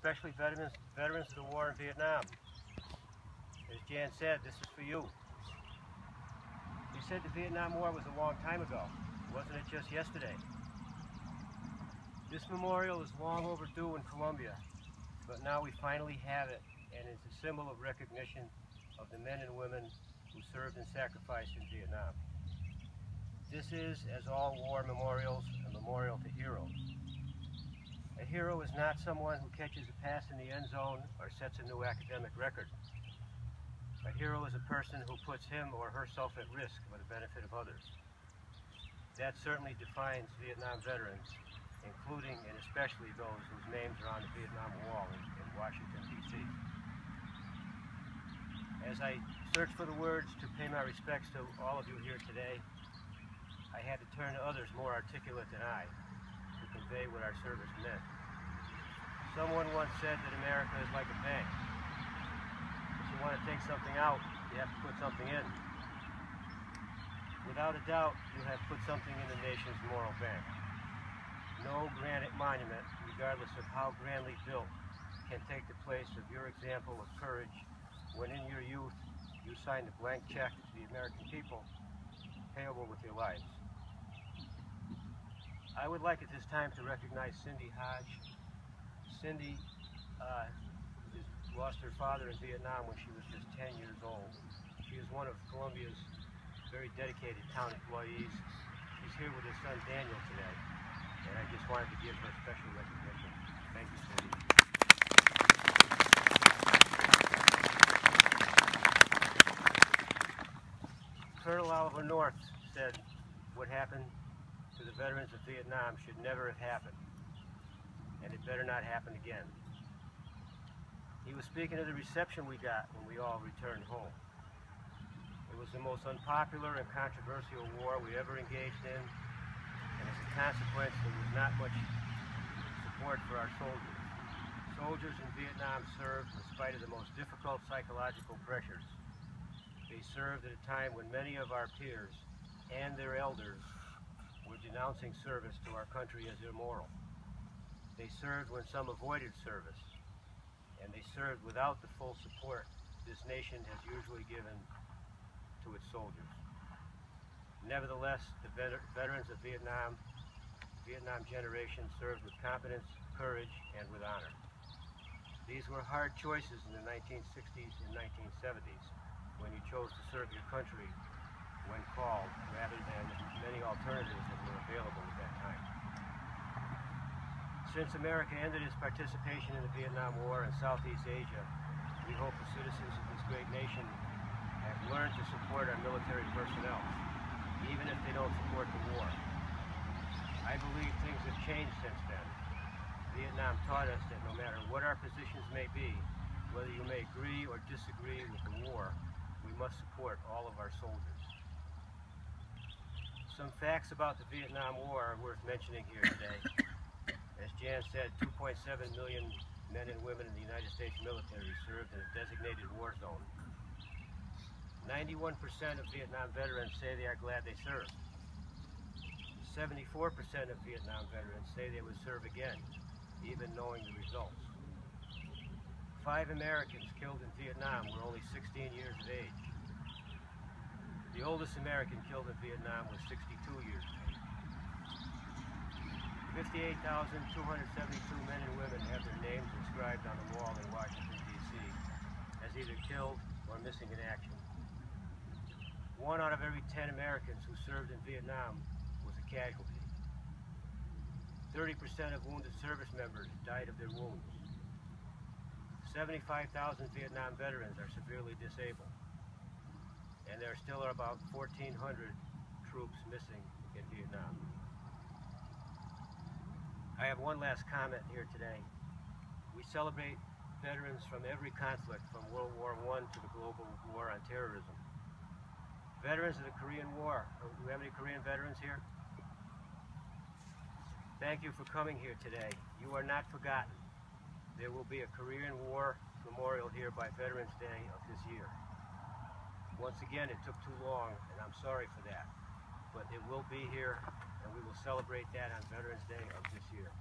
especially veterans of the war in Vietnam. As Jan said, this is for you. He said the Vietnam War was a long time ago. Wasn't it just yesterday? This memorial is long overdue in Colombia, but now we finally have it, and it's a symbol of recognition of the men and women who served and sacrificed in Vietnam. This is, as all war memorials, a memorial to heroes. A hero is not someone who catches a pass in the end zone or sets a new academic record. A hero is a person who puts him or herself at risk for the benefit of others. That certainly defines Vietnam veterans, including and especially those whose names are on the Vietnam Wall in Washington, D.C. As I search for the words to pay my respects to all of you here today, I had to turn to others more articulate than I to convey what our service meant. Someone once said that America is like a bank. If you want to take something out, you have to put something in. Without a doubt, you have put something in the nation's moral bank. No granite monument, regardless of how grandly built, can take the place of your example of courage when in your youth you signed a blank check to the American people, payable with your lives. I would like at this time to recognize Cindy Hodge. Cindy lost her father in Vietnam when she was just 10 years old. She is one of Colombia's very dedicated town employees. She's here with her son Daniel today, and I just wanted to give her special recognition. Thank you, Cindy. Colonel Oliver North said, "What happened to the veterans of Vietnam should never have happened, and it better not happen again." He was speaking of the reception we got when we all returned home. It was the most unpopular and controversial war we ever engaged in, and as a consequence, there was not much support for our soldiers. Soldiers in Vietnam served in spite of the most difficult psychological pressures. They served at a time when many of our peers and their elders were denouncing service to our country as immoral. They served when some avoided service, and they served without the full support this nation has usually given to its soldiers. Nevertheless, the veterans of Vietnam generation served with competence, courage, and with honor. These were hard choices in the 1960s and 1970s when you chose to serve your country when called, rather than many alternatives that were available at that time. Since America ended its participation in the Vietnam War in Southeast Asia, we hope the citizens of this great nation have learned to support our military personnel, even if they don't support the war. I believe things have changed since then. Vietnam taught us that no matter what our positions may be, whether you may agree or disagree with the war, we must support all of our soldiers. Some facts about the Vietnam War are worth mentioning here today. As Jan said, 2.7 million men and women in the United States military served in a designated war zone. 91% of Vietnam veterans say they are glad they served. 74% of Vietnam veterans say they would serve again, even knowing the results. 5 Americans killed in Vietnam were only 16 years of age. The oldest American killed in Vietnam was 62 years of age. 58,272 men and women have their names inscribed on the wall in Washington, D.C. as either killed or missing in action. 1 out of every 10 Americans who served in Vietnam was a casualty. 30% of wounded service members died of their wounds. 75,000 Vietnam veterans are severely disabled, and there still are about 1,400 troops missing in Vietnam. I have one last comment here today. We celebrate veterans from every conflict, from World War I to the global war on terrorism. Veterans of the Korean War. Do we have any Korean veterans here? Thank you for coming here today. You are not forgotten. There will be a Korean War memorial here by Veterans Day of this year. Once again, it took too long, and I'm sorry for that. But it will be here, and we will celebrate that on Veterans Day of this year.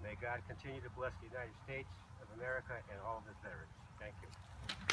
May God continue to bless the United States of America and all of its veterans. Thank you.